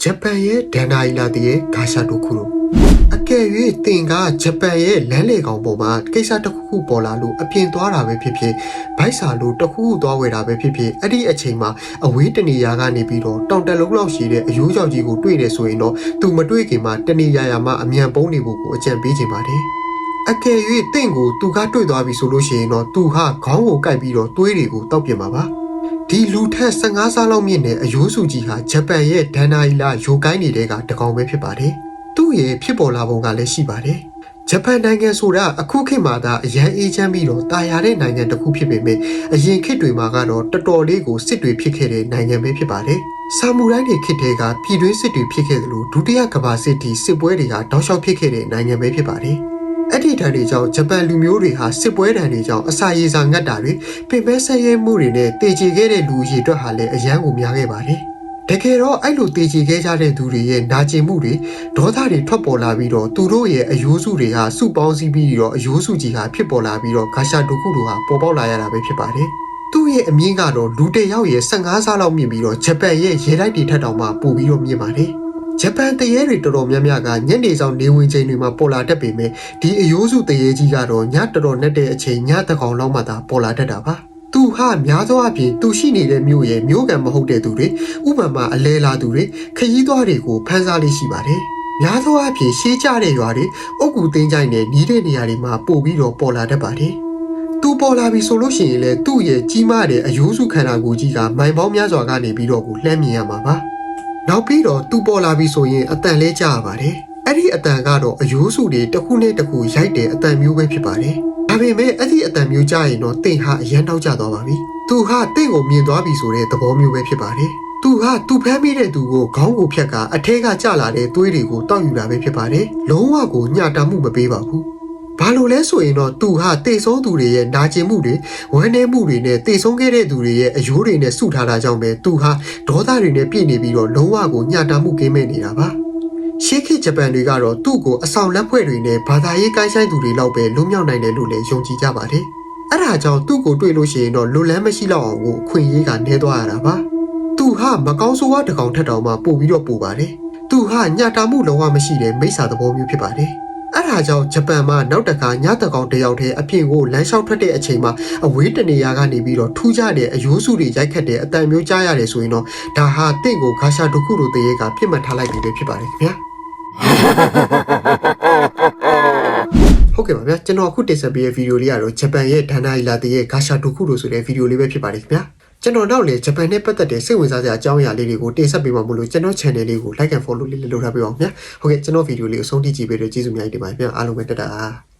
ဂျပန်ရဲ့ဒန်နာအီလာတီရဲ့ဂါရှာတိုခုလိုအကယ်၍တင်ကဂျပန်ရဲ့လမ်းလေကောင်ပေါ်မှာကိစ္စတစ်ခုခုပေါ်လာလို့အပြင်သွားတာပဲဖြစ်ဖြစ်ဘိုက်စာလို့တစ်ခုခုသွားဝယ်တာပဲဖြစ်ဖြစ်အဲ့ဒီအချိန်မှာအဝေးတနေရာကနေပြီးတော့တောင်တက်လုံးလောက်ရှိတဲ့အယိုးကြောင်ကြီးကိုတွေ့တယ်ဆိုရင်တော့သူမတွေ့ခင်မှာတနေရာရာမှာအမြန်ပုံးနေဖို့ကိုအကြံပေးခြင်းပါတယ်အကယ်၍တင့်ကိုသူကတွေ့သွားပြီဆိုလို့ရှိရင်တော့သူဟာခေါင်းကိုကိုက်ပြီးတော့သွေးတွေကိုတောက်ပြစ်မှာပါဒီလူထက်15ဆလောက်မြင့်တဲ့အယိုးစုကြီးဟာဂျပန်ရဲ့ဒန်နာအီလာယိုကိုင်းနေတဲ့ကတကောင်ပဲဖြစ်ပါတယ်သူ့ရဲ့ဖြစ်ပေါ်လာပုံကလည်းရှိပါတယ်ဂျပန်နိုင်ငံဆိုတာအခုခေတ်မှာဒါအရန်အေးချမ်းပြီးတော့တာယာတဲ့နိုင်ငံတစ်ခုဖြစ်ပေမဲ့အရင်ခေတ်တွေမှာကတော့တော်တော်လေးကိုစစ်တွေဖြစ်ခဲ့တဲ့နိုင်ငံပဲဖြစ်ပါတယ်ဆာမူရိုင်းတွေခေတ်တွေကပြည်တွင်းစစ်တွေဖြစ်ခဲ့သလိုဒုတိယကမ္ဘာစစ်တီစစ်ပွဲတွေကတောက်လျှောက်ဖြစ်ခဲ့တဲ့နိုင်ငံပဲဖြစ်ပါတယ်အဲ့ဒီတန်းတွေကြောင့်ဂျပန်လူမျိုးတွေဟာစစ်ပွဲတန်းတွေကြောင့်အစာရေစာငတ်တာတွေပင်ပန်းဆက်ရဲမှုတွေနဲ့တေချေခဲ့တဲ့လူရေအတွက်ဟာလည်းအရန်ကိုများခဲ့ပါတယ်တကယ်တော့အဲ့လိုတေချေခဲ့ကြတဲ့သူတွေရဲ့နာကျင်မှုတွေဒေါသတွေထွက်ပေါ်လာပြီးတော့သူတို့ရဲ့အယိုးစုတွေဟာစုပေါင်းစည်းပြီးတော့အယိုးစုကြီးဟာဖြစ်ပေါ်လာပြီးတော့ဂါရှာတိုခုလိုဟာပေါ်ပေါက်လာရတာပဲဖြစ်ပါတယ်သူ့ရဲ့အမြင့်ကတော့လူတစ်ယောက်ရဲ့15ဆလောက်မြင့်ပြီးတော့ဂျပန်ရဲ့ရေတိုက်တွေထက်တောင်မှပိုပြီးတော့မြင့်ပါတယ်ဂျပန်တရေတွေတော်တော်များများကညနေဆောင်နေဝင်ချိန်တွေမှာပေါ်လာတတ်ပေမဲ့ဒီအယိုးစုတရေကြီးကတော့ညတော်တော်နဲ့တဲ့အချိန်ညတကောင်လောက်မှသာပေါ်လာတတ်တာပါသူဟာများသောအားဖြင့်သူရှိနေတဲ့မြို့ရဲ့မြို့ကန်မဟုတ်တဲ့သူတွေဥပမာအလဲလာသူတွေခရီးသွားတွေကိုဖမ်းစားလေးရှိပါတယ်များသောအားဖြင့်ရှေးကြတဲ့ရွာတွေအုတ်ကူတင်းကြိုင်နဲ့နီးတဲ့နေရာတွေမှာပို့ပြီးတော့ပေါ်လာတတ်ပါတယ်သူပေါ်လာပြီဆိုလို့ရှိရင်လည်းသူ့ရဲ့ကြီးမားတဲ့အယိုးစုခန္ဓာကိုယ်ကြီးကမိုင်ပေါင်းများစွာကနေပြီးတော့ကိုလှမ်းမြင်ရမှာပါနောက်ပြီးတော့သူပေါ်လာပြီဆိုရင်အတန်လဲကြရပါတယ်အဲ့ဒီအတန်ကတော့အယိုးစုတွေတစ်ခုနဲ့တစ်ခုရိုက်တဲ့အတန်မျိုးပဲဖြစ်ပါတယ်ဒါပေမဲ့အဲ့ဒီအတန်မျိုးကြရင်တော့တင့်ဟာအရန်တောက်ကြသွားပါပြီသူဟာတင့်ကိုမြင်သွားပြီဆိုတဲ့သဘောမျိုးပဲဖြစ်ပါတယ်သူဟာသူဖမ်းမိတဲ့သူကိုခေါင်းကိုဖြတ်ကအထဲကကျလာတဲ့သွေးတွေကိုတောက်ယူတာပဲဖြစ်ပါတယ်လုံးဝကိုညှတာမှုမပေးပါဘူးဘာလို့လဲဆိုရင်တော့သူဟာတေဆုံးသူတွေရဲ့နာကျင်မှုတွေဝမ်းနည်းမှုတွေနဲ့တေဆုံးခဲ့တဲ့သူတွေရဲ့အယိုးတွေနဲ့စုထားတာကြောင့်ပဲသူဟာဒေါသတွေနဲ့ပြည့်နေပြီးတော့လုံးဝကိုညှတာမှုကင်းမဲ့နေတာပါရှေးခေတ်ဂျပန်တွေကတော့သူ့ကိုအဆောင်လက်ဖွဲ့တွေနဲ့ဘာသာရေးကိုင်းဆိုင်သူတွေလောက်ပဲလွတ်မြောက်နိုင်တယ်လို့လည်းယုံကြည်ကြပါတယ်အဲ့ဒါကြောင့်သူ့ကိုတွေ့လို့ရှိရင်တော့လွတ်လန်းမရှိတော့အောင်ကိုအခွင့်အရေးကနှဲသွားရတာပါသူဟာမကောင်းဆိုးဝါးတကောင်ထက်တောင်မှပို့ပြီးတော့ပို့ပါတယ်သူဟာညှတာမှုလုံးဝမရှိတဲ့မိစ္ဆာသဘောမျိုးဖြစ်ပါတယ်အဲ့ဒါကြောင့်ဂျပန်မှာနောက်တခါညတကောင်တယောက်တည်းအပြင်ကိုလမ်းလျှောက်ထွက်တဲ့အချိန်မှာအဝေးတနေရာကနေပြီးတော့ထူးခြားတဲ့အယိုးစုတွေရိုက်ခတ်တဲ့အတန်မျိုးကြားရတယ်ဆိုရင်တော့ဒါဟာတင့်ကိုဂါရှာတိုခုလိုတရေကပြစ်မှတ်ထားလိုက်ပြီပဲဖြစ်ပါတယ်ခင်ဗျာဟုတ်ကဲ့ပါဗျာကျွန်တော်အခုတင်ဆက်ပေးတဲ့ဗီဒီယိုလေးကတော့ဂျပန်ရဲ့ဒန်နာအီလာတီရဲ့ဂါရှာတိုခုလိုဆိုတဲ့ဗီဒီယိုလေးပဲဖြစ်ပါတယ်ခင်ဗျာကျွန်တော်နောက်လေဂျပန်နဲ့ပတ်သက်တဲ့စိတ်ဝင်စားစရာအကြောင်းအရာလေးတွေကိုတင်ဆက်ပေးမှာမို့လို့ကျွန်တော် channel လေးကို like and follow လေးလုပ်ထားပေးပါဦးခင်ဗျာဟုတ်ကဲ့ကျွန်တော်ဗီဒီယိုလေးကိုဆုံးထိကြည့်ပေးလို့ကျေးဇူးအများကြီးတင်ပါတယ်ခင်ဗျာအားလုံးပဲတက်တာ